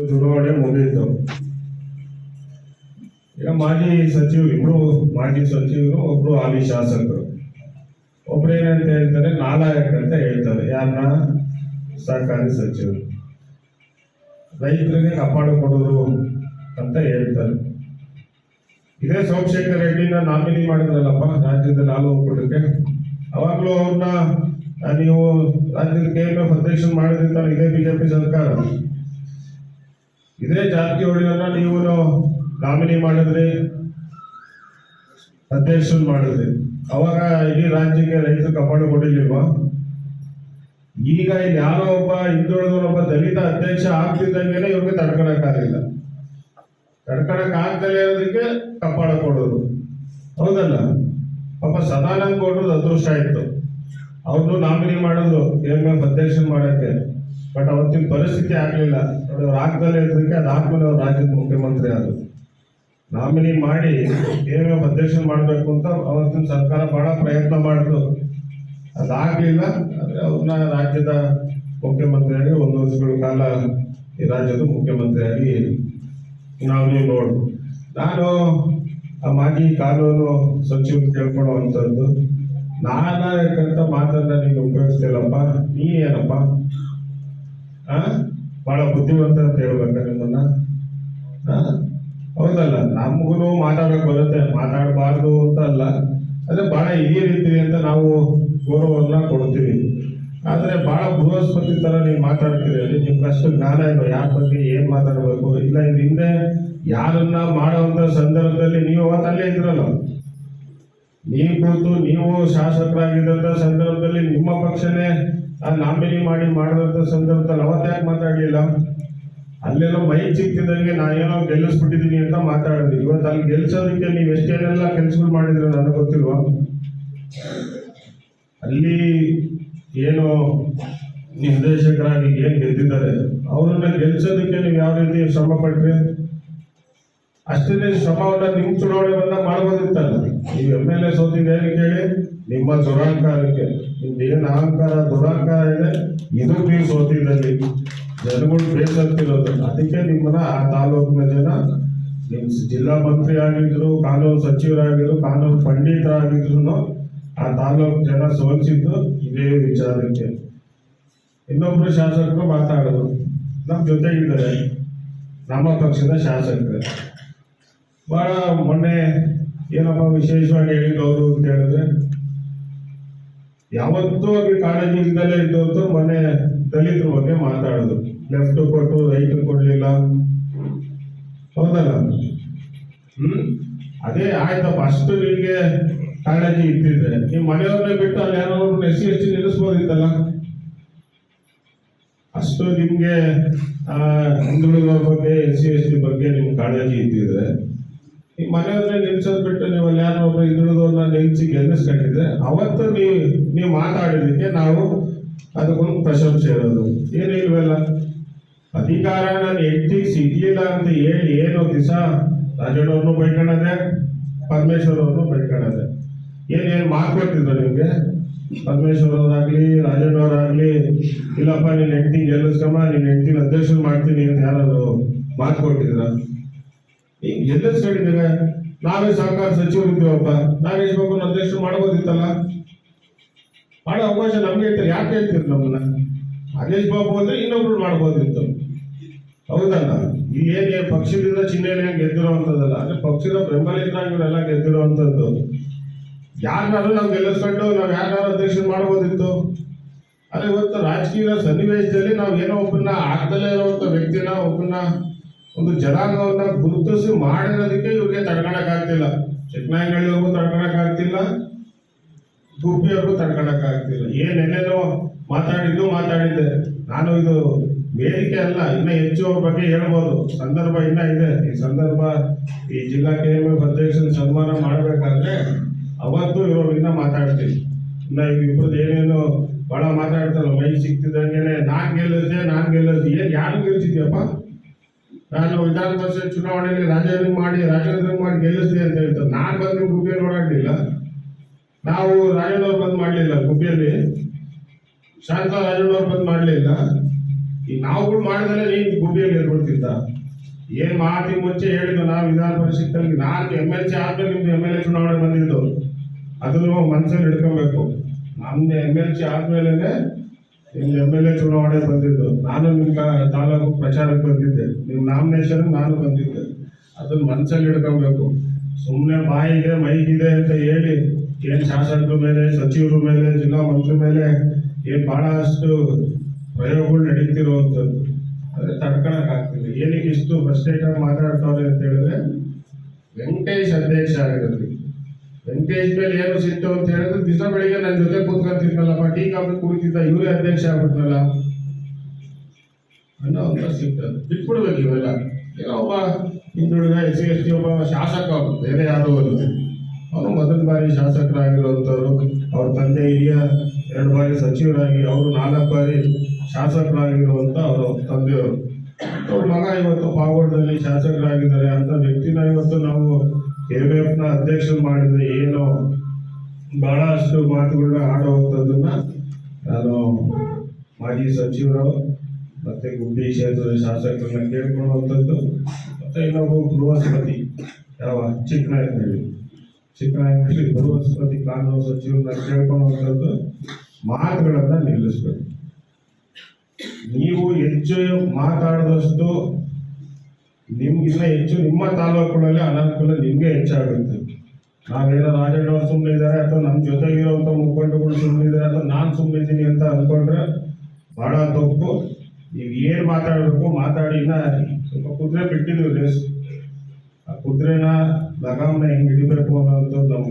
ಚುನಾವಣೆ ಮುಗಿಯಿತು. ಈಗ ಮಾಜಿ ಸಚಿವರು ಇಬ್ರು ಮಾಜಿ ಸಚಿವರು, ಒಬ್ರು ಹಾಲಿ ಶಾಸಕರು. ಒಬ್ರು ಏನಂತ ಹೇಳ್ತಾರೆ, ನಾಲಾಯಕ್ ಅಂತ ಹೇಳ್ತಾರೆ. ಯಾರನ್ನ? ಸಹಕಾರಿ ಸಚಿವರು. ರೈತರಿಗೆ ಕಾಪಾಡಿಕೊಡೋರು ಅಂತ ಹೇಳ್ತಾರೆ. ಇದೇ ಸೋಮಶೇಖರ್ ರೆಡ್ಡಿನ ನಾಮಿನಿ ಮಾಡಿದ್ರಲ್ಲಪ್ಪ ರಾಜ್ಯದಲ್ಲಿ ಹಾಲು ಒಕ್ಕೂಟಕ್ಕೆ. ಅವಾಗಲೂ ಅವ್ರನ್ನ ನೀವು ರಾಜ್ಯದ KMF ಅಧ್ಯಕ್ಷ ಮಾಡಿದ್ರೆ ಇದೇ ಬಿಜೆಪಿ ಸರ್ಕಾರ. ಇದೇ ಜಾರಕಿಹೊಳಿಯನ್ನ ನೀವು ನಾಮಿನಿ ಮಾಡಿದ್ರಿ, ಅಧ್ಯಕ್ಷ ಮಾಡಿದ್ರಿ. ಅವಾಗ ಇಡೀ ರಾಜ್ಯಕ್ಕೆ ರೈತರು ಕಾಪಾಡಿಕೊಡಿಲ್ವಾ? ಈಗ ಇಲ್ಲಿ ಯಾರೋ ಒಬ್ಬ ಹಿಂದುಳಿದವರೊಬ್ಬ ದಲಿತ ಅಧ್ಯಕ್ಷ ಆಗ್ತಿದ್ದಂಗೆನೆ ಇವ್ರಿಗೆ ತಡ್ಕೊಳಕ್ಕಾಗಲಿಲ್ಲ. ತಡ್ಕೊಳಕ್ಕಾಗ್ದಲೇ ಇರೋದಕ್ಕೆ ಕಾಪಾಡಿಕೊಡೋದು. ಹೌದಲ್ಲ? ಪಾಪ ಸದಾನಂದ ಗೌಡ್ರದ್ದು ಅದೃಷ್ಟ ಇತ್ತು, ಅವ್ರನ್ನು ನಾಮಿನಿ ಮಾಡಿದ್ರು KMF ಅಧ್ಯಕ್ಷ ಮಾಡಕ್ಕೆ. ಬಟ್ ಅವತ್ತಿನ ಪರಿಸ್ಥಿತಿ ಆಗ್ಲಿಲ್ಲ. ಅವ್ರು ಆಗ್ದಲೇ ಇದ್ದಕ್ಕೆ ಅದಾದ್ಮೇಲೆ ಅವ್ರು ರಾಜ್ಯದ ಮುಖ್ಯಮಂತ್ರಿ ಆದ್ರು. ನಾಮಿನಿ ಮಾಡಿ KMF ಅಧ್ಯಕ್ಷ ಮಾಡಬೇಕು ಅಂತ ಅವತ್ತಿನ ಸರ್ಕಾರ ಬಹಳ ಪ್ರಯತ್ನ ಮಾಡಿದ್ರು. ಅದಾಗ್ಲಿಲ್ಲ. ಆದ್ರೆ ಅವ್ರನ್ನ ರಾಜ್ಯದ ಮುಖ್ಯಮಂತ್ರಿಯಾಗಿ 1 ವರ್ಷಗಳ ಕಾಲ ಈ ರಾಜ್ಯದ ಮುಖ್ಯಮಂತ್ರಿಯಾಗಿ ನಾವು ನೋಡು. ನಾನು ಆ ಮಾಜಿ ಕಾನೂನು ಸಚಿವರು ಕೇಳ್ಕೊಳ್ಳುವಂಥದ್ದು, ನಾನಾಯಕಂತ ಮಾತನ್ನ ನೀನು ಉಪಯೋಗಿಸ್ತಿಲ್ಲಪ್ಪ, ನೀ ಏನಪ್ಪ ಬಹಳ ಬುದ್ಧಿವಂತ ಅಂತ ಹೇಳ್ಬೇಕ ನಿಮ್ಮನ್ನ? ಹೌದಲ್ಲ? ನಮಗೂ ಮಾತಾಡಕ್ ಬರುತ್ತೆ, ಮಾತಾಡಬಾರ್ದು ಅಂತ ಅಲ್ಲ. ಅದೇ ಬಹಳ ಹಿರಿಯ ರೀತಿ ಅಂತ ನಾವು ಗೌರವನ್ನ ಕೊಡ್ತೀವಿ. ಆದ್ರೆ ಬಹಳ ಬೃಹಸ್ಪತಿ ತರ ನೀವು ಮಾತಾಡ್ತೀರಿ. ನಿಮ್ಗೆ ಅಷ್ಟು ಜ್ಞಾನ ಇಲ್ಲ ಯಾರ ಬಗ್ಗೆ ಏನ್ ಮಾತಾಡ್ಬೇಕು. ಇಲ್ಲ ಇದ್ರ ಹಿಂದೆ ಯಾರನ್ನ ಮಾಡುವಂತ ಸಂದರ್ಭದಲ್ಲಿ ನೀವು ಅವತ್ತಲ್ಲೇ ಇದ್ರಲ್ಲ, ನೀವು ಕೂತು ನೀವು ಶಾಸಕರಾಗಿದ್ದಂತ ಸಂದರ್ಭದಲ್ಲಿ ನಿಮ್ಮ ಪಕ್ಷನೇ ನಾಮಿನಿ ಮಾಡಿ ಮಾಡಿದಂತ ಸಂದರ್ಭದಲ್ಲಿ ಅವತ್ತಾಕೆ ಮಾತಾಡ್ಲಿಲ್ಲ? ಅಲ್ಲೇನೋ ಮೈಕ್ ಸಿಕ್ತಿದ್ದಂಗೆ ನಾನೇನೋ ಗೆಲ್ಲಿಸ್ಬಿಟ್ಟಿದೀನಿ ಅಂತ ಮಾತಾಡಿದ್ವಿ. ಇವತ್ತು ಅಲ್ಲಿ ಗೆಲ್ಸೋದಕ್ಕೆ ನೀವು ಎಷ್ಟೇನೆಲ್ಲ ಕೆಲ್ಸಗಳು ಮಾಡಿದ್ರೆ ನನಗೆ ಗೊತ್ತಿಲ್ವಾ? ಅಲ್ಲಿ ಏನು ನಿರ್ದೇಶಕರಾಗಿ ಏನ್ ಗೆದ್ದಿದ್ದಾರೆ ಅವ್ರನ್ನ ಗೆಲ್ಸೋದಕ್ಕೆ ನೀವು ಯಾವ ರೀತಿ ಶ್ರಮ ಪಟ್ರಿ? ಅಷ್ಟೇ ಶ್ರಮವನ್ನ ನಿಮ್ ಚುನಾವಣೆ ಬಂದಾಗ ಮಾಡ್ಬೋದಿತ್ತಲ್ಲ. ನೀವು MLA ಸೋತಿದ್ದೇನೆ ಕೇಳಿ ನಿಮ್ಮ ದುರಾಂಕಾರಕ್ಕೆ. ನಿಮ್ದು ಏನ್ ಅಹಂಕಾರ ದುರಾಂಕಾರ ಇದೆ, ಇದು ನೀವು ಸೋತಿದ್ದಲ್ಲಿ ಜನಗಳು ಬೇಸತ್ತಿರೋದು. ಅದಕ್ಕೆ ನಿಮ್ಮನ್ನ ಆ ತಾಲೂಕಿನ ಜನ, ನಿಮ್ ಜಿಲ್ಲಾ ಮಂತ್ರಿ ಆಗಿದ್ರು, ಕಾನೂನು ಸಚಿವರಾಗಿದ್ರು, ಕಾನೂನು ಪಂಡಿತರಾಗಿದ್ರು ಆ ತಾಲೂಕು ಜನ ಸೋಲಿಸಿದ್ದು ಇದೇ ವಿಚಾರಕ್ಕೆ. ಇನ್ನೊಬ್ರು ಶಾಸಕರು ಮಾತಾಡೋದು ನಮ್ ಜೊತೆಗಿದ್ದಾರೆ, ನಮ್ಮ ಪಕ್ಷದ ಶಾಸಕರು. ಬಹಳ ಮೊನ್ನೆ ಏನಪ್ಪ ವಿಶೇಷವಾಗಿ ಹೇಳಿದವರು ಅಂತ ಹೇಳಿದ್ರೆ, ಯಾವತ್ತೂ ಅವ್ರಿಗೆ ಕಾಳಜಿ ಇಲ್ದಲೇ ಇದ್ದವ್ರು ಮೊನ್ನೆ ದಲಿತರ ಬಗ್ಗೆ ಮಾತಾಡೋದು. ಲೆಫ್ಟ್ ಕೊಟ್ಟು ರೈಟ್ ಕೊಡ್ಲಿಲ್ಲ. ಹೌದಲ್ಲ? ಅದೇ ಆಯ್ತಪ್ಪ, ಅಷ್ಟು ನಿಮ್ಗೆ ಕಾಳಜಿ ಇದ್ದಿದ್ರೆ ನೀವು ಮನೆಯವ್ರನ್ನೇ ಬಿಟ್ಟು ಅಲ್ಲಿ ಯಾರೋ SC ST ನಿಲ್ಲಿಸ್ಬೋದಿತ್ತಲ್ಲ. ಅಷ್ಟು ನಿಮ್ಗೆ ಹಿಂದುಳಿದವ್ರ ಬಗ್ಗೆ SC ST ಬಗ್ಗೆ ನಿಮ್ಗೆ ಕಾಳಜಿ ಇದ್ದಿದ್ರೆ ಈ ಮನೆಯವ್ರನ್ನೇ ನಿಲ್ಸೋದ್ ಬಿಟ್ಟು ನೀವು ಅಲ್ಲಿ ಯಾರೋ ಒಬ್ಬ ಹಿಂದುಳಿದವ್ರನ್ನ ನಿಲ್ಸಿ ಗೆಲ್ಲಿಸ್ಕೊಂಡಿದ್ರೆ ಅವತ್ತು ನೀವು ಮಾತಾಡಿದಕ್ಕೆ ನಾವು ಅದಕ್ಕೊಂದು ಪ್ರಶಂಸೆ ಇರೋದು. ಏನಿಲ್ವಲ್ಲ, ಅಧಿಕಾರ ನಾನು ಹೆಂಡತಿಗೆ ಸಿಗ್ಲಿಲ್ಲ ಅಂತ ಹೇಳಿ ಏನೋ ದಿವಸ ರಾಜಣ್ಣವ್ರನ್ನು ಬೈಕೊಳ್ಳೋದೆ, ಪರಮೇಶ್ವರ್ ಅವ್ರನ್ನು ಬೈಕೊಳ್ಳೋದೆ. ಏನೇನು ಮಾತು ಕೊಟ್ಟಿದ್ರು ನಿಮ್ಗೆ? ಪರಮೇಶ್ವರ್ ಅವರಾಗ್ಲಿ ರಾಜಣ್ಣವರಾಗ್ಲಿ, ಇಲ್ಲಪ್ಪ ನೀನ್ ಹೆಂಡತಿ ಗೆಲ್ಲಿಸ್ಕಮ್ಮ, ನೀನ್ ಹೆಂಡತಿನ ಅಧ್ಯಕ್ಷ ಮಾಡ್ತೀನಿ ಅಂತ ಯಾರಾದ್ರು ಮಾತು ಕೊಟ್ಟಿದ್ರ? ಈಗ ಗೆಲ್ಲಿಸ್ಕೊಂಡಿದ್ದೀರ. ನಾವೇ ಸಹಕಾರ ಸಚಿವರು ಇದ್ದೀವಪ್ಪ, ನಾಗೇಶ್ ಬಾಬುನ ಅಧ್ಯಕ್ಷ ಮಾಡ್ಬೋದಿತ್ತಲ್ಲ. ಮಾಡೋ ಅವಕಾಶ ನಮ್ಗೆ ಹೇಳ್ತಾರೆ. ಯಾಕೆ ಹೇಳ್ತೀರಿ ನಮ್ಮನ್ನ? ನಾಗೇಶ್ ಬಾಬು ಅಂದ್ರೆ ಇನ್ನೊಬ್ರು ಮಾಡ್ಬೋದಿತ್ತು. ಹೌದಲ್ಲ? ಏನ್ ಪಕ್ಷದಿಂದ ಚಿಹ್ನೆ ಗೆದ್ದಿರುವಂತದ್ದಲ್ಲ, ಅಂದ್ರೆ ಪಕ್ಷದ ಬೆಂಬಲಿತರಾಗಿ ಇವರೆಲ್ಲ ಗೆದ್ದಿರುವಂತದ್ದು. ಯಾರನ್ನಾರು ನಾವು ಗೆಲ್ಲಿಸ್ಕೊಂಡು ನಾವು ಯಾರು ಅಧ್ಯಕ್ಷ ಮಾಡ್ಬೋದಿತ್ತು. ಆದ್ರೆ ಇವತ್ತು ರಾಜಕೀಯ ಸನ್ನಿವೇಶದಲ್ಲಿ ನಾವು ಏನೋ ಒಬ್ಬನ್ನ ಆಗ್ದಲೇ ಇರುವಂತ ವ್ಯಕ್ತಿನ, ಒಬ್ಬನ್ನ ಒಂದು ಜನಾಂಗವನ್ನ ಗುರುತಿಸಿ ಮಾಡಿರೋದಕ್ಕೆ ಇವ್ರಿಗೆ ತಡ್ಕೊಳಕ್ ಆಗ್ತಿಲ್ಲ. ಚಿಕ್ಕನಾಯಗಳಿಗೂ ತಡ್ಕೊಳಕ್ ಆಗ್ತಿಲ್ಲ, ಗುಬ್ಬಿಯವ್ರಿಗೂ ತಡ್ಕೊಳಕ್ ಆಗ್ತಿಲ್ಲ. ಏನೇನೇನೋ ಮಾತಾಡಿದ್ದೆ ನಾನು. ಇದು ವೇದಿಕೆ ಅಲ್ಲ, ಇನ್ನ ಹೆಚ್ಚು ಅವ್ರ ಬಗ್ಗೆ ಹೇಳ್ಬೋದು. ಸಂದರ್ಭ ಇನ್ನ ಇದೆ. ಈ ಸಂದರ್ಭ ಈ ಜಿಲ್ಲಾ KMF ಅಧ್ಯಕ್ಷನ ಸನ್ಮಾನ ಮಾಡ್ಬೇಕಾದ್ರೆ ಅವತ್ತು ಇವರು ಇನ್ನ ಮಾತಾಡ್ತೀವಿ. ಇನ್ನ ಇಬ್ಬರದ್ದು ಏನೇನು ಬಹಳ ಮಾತಾಡ್ತಾರಲ್ಲ, ಮೈ ಸಿಕ್ತಿದ್ದಂಗೆನೆ ನಾನ್ ಗೆಲ್ಲಿಸ್ದೆ. ಏನ್ ಯಾರು ಗೆಲ್ಸಿದ್ಯಪ್ಪ? ನಾನು ವಿಧಾನ ಪರಿಷತ್ ಚುನಾವಣೆಯಲ್ಲಿ ರಾಜೇಂದ್ರ ಮಾಡಿ ಗೆಲ್ಲಿಸ್ದೆ ಅಂತ ಹೇಳ್ತಾರೆ. ನಾನ್ ಬಂದು ಗುಬ್ಬಿಯಲ್ಲಿ ಓಡಾಡ್ಲಿಲ್ಲ. ನಾವು ರಾಜಣ್ಣವ್ರು ಬಂದ್ ಮಾಡ್ಲಿಲ್ಲ ಗುಬ್ಬಿಯಲ್ಲಿ, ಶಾಂತ ರಾಜಣ್ಣವ್ರು ಬಂದ್ ಮಾಡ್ಲಿಲ್ಲ. ಈಗ ನಾವುಗಳು ಮಾಡಿದ್ರೆ ನೀನು ಗುಬ್ಬಿಯಲ್ಲಿ ಎದ್ಬಿಡ್ತಿದ್ದ. ಏನ್ ಮಾತಿಗೆ ಮುಂಚೆ ಹೇಳಿದ್ದು ನಾವು ವಿಧಾನ ಪರಿಷತ್ತಲ್ಲಿ ನಾನು MLC ಆದ್ಮೇಲೆ ನಿಮ್ದು MLA ಚುನಾವಣೆ ಬಂದಿದ್ದು, ಅದನ್ನು ಮನಸ್ಸಲ್ಲಿ ಹಿಡ್ಕೊಬೇಕು. ನಮ್ದು MLC ಆದ್ಮೇಲೆ ನಿಮ್ದು MLA ಚುನಾವಣೆ ಬಂದಿದ್ದು. ನಾನು ನಿಮ್ಮ ತಾಲೂಕು ಪ್ರಚಾರಕ್ಕೆ ಬಂದಿದ್ದೆ, ನಿಮ್ಮ ನಾಮಿನೇಷನ್ ನಾನು ಬಂದಿದ್ದೆ. ಅದನ್ನ ಮನಸ್ಸಲ್ಲಿ ಹಿಡ್ಕೊಬೇಕು. ಸುಮ್ಮನೆ ಬಾಯಿಗೆ ಮೈಗಿದೆ ಅಂತ ಹೇಳಿ ಏನ್ ಶಾಸಕರ ಮೇಲೆ, ಸಚಿವರ ಮೇಲೆ, ಜಿಲ್ಲಾ ಮಂತ್ರಿ ಮೇಲೆ ಏನ್ ಬಹಳಷ್ಟು ಪ್ರಯೋಗಗಳು ನಡೀತಿರುವಂಥದ್ದು ಅದೇ ತಡ್ಕೊಳಕ್ ಆಗ್ತಿಲ್ಲ. ಏನಕ್ಕೆ ಇಷ್ಟು ಫ್ರಸ್ಟ್ರೇಟ್ ಆಗಿ ಮಾತಾಡ್ತಾವ್ರೆ ಅಂತ ಹೇಳಿದ್ರೆ, ವೆಂಕಟೇಶ್ ಅಧ್ಯಕ್ಷ ಆಗಿರೋದು. ವೆಂಕಟೇಶ್ ಮೇಲೆ ಏನು ಸಿಟ್ಟು ಅಂತ ಹೇಳಿದ್ರೆ, ದಿವಸ ಬೆಳಿಗ್ಗೆ ನನ್ನ ಜೊತೆ ಕೂತ್ಕೊಂತಿದ್ನಲ್ಲಪ್ಪ, ಟೀ ಕಾಫಿ ಕುಡಿತಿದ್ದ, ಇವರೇ ಅಧ್ಯಕ್ಷ ಆಗ್ಬಿಟ್ನಲ್ಲ ಅನ್ನೋ ಅಂತ ಸಿಟ್ಟು. ಬಿಟ್ಬಿಡ್ಬೇಕು ಇವೆಲ್ಲ. ಏನೋ ಒಬ್ಬ ಹಿಂದುಳಿದ SC/ST ಒಬ್ಬ ಶಾಸಕ, ಅವರು ಬೇರೆ ಯಾರು ಅಲ್ಲ. ಅವರು ಮೊದಲ ಬಾರಿ ಶಾಸಕರಾಗಿರುವಂಥವ್ರು. ಅವ್ರ ತಂದೆ ಹಿರಿಯ 2 ಬಾರಿ ಸಚಿವರಾಗಿ, ಅವರು 4 ಬಾರಿ ಶಾಸಕರಾಗಿರುವಂಥ ಅವರು ತಂದೆಯವರು. ಅವ್ರ ಮಗ ಇವತ್ತು ಪಾವಗಡದಲ್ಲಿ ಶಾಸಕರಾಗಿದ್ದಾರೆ ಅಂತ ವ್ಯಕ್ತಿನ ಇವತ್ತು ನಾವು KVFನ ಅಧ್ಯಕ್ಷರು ಮಾಡಿದ್ರೆ ಏನು ಬಹಳಷ್ಟು ಮಾತುಗಳನ್ನ ಆಡುವಂಥದ್ದನ್ನ ನಾನು ಮಾಜಿ ಸಚಿವರು ಮತ್ತೆ ಗುಬ್ಬಿ ಕ್ಷೇತ್ರದ ಶಾಸಕರನ್ನ ಕೇಳ್ಕೊಳ್ಳುವಂಥದ್ದು. ಮತ್ತೆ ಇನ್ನೊಬ್ಬ ಬೃಹಸ್ಪತಿ, ಯಾವ ಚಿಕ್ಕನಾಯಕನಹಳ್ಳಿ ಬೃಹಸ್ಪತಿ ಕಾನೂನು ಸಚಿವರನ್ನ ಕೇಳ್ಕೊಳ್ಳುವಂಥದ್ದು ಮಾತುಗಳನ್ನ ನಿಲ್ಲಿಸ್ಬೇಕು. ನೀವು ಹೆಚ್ಚು ಮಾತಾಡಿದಷ್ಟು ನಿಮ್ಗಿನ್ನ ಹೆಚ್ಚು ನಿಮ್ಮ ತಾಲೂಕುಗಳಲ್ಲಿ ಅನಾನುಕೂಲ ನಿಮ್ಗೆ ಹೆಚ್ಚಾಗುತ್ತೆ. ನಾವೇನೋ ರಾಜಣ್ಣವ್ರು ಸುಮ್ಮನೆ ಇದ್ದಾರೆ ಅಥವಾ ನಮ್ಮ ಜೊತೆಗಿರುವಂಥ ಮುಖಂಡಗಳು ಸುಮ್ಮನೆ ಇದ್ದಾರೆ ಅಥವಾ ನಾನು ಸುಮ್ಮನೆ ಇದ್ದೀನಿ ಅಂತ ಅಂದ್ಕೊಂಡ್ರೆ ಬಹಳ ತಪ್ಪು. ನೀವು ಏನು ಮಾತಾಡಬೇಕು ಮಾತಾಡಿ. ಇನ್ನ ಸ್ವಲ್ಪ ಕುದುರೆ ಬಿಟ್ಟಿದ್ದೀವಿ ರೇಸ್. ಆ ಕುದುರೆನ ಲಗಾಮ್ನ ಹೆಂಗೆ ಹಿಡಿಬೇಕು ಅನ್ನೋಂಥದ್ದು ನಮ್ಗೆ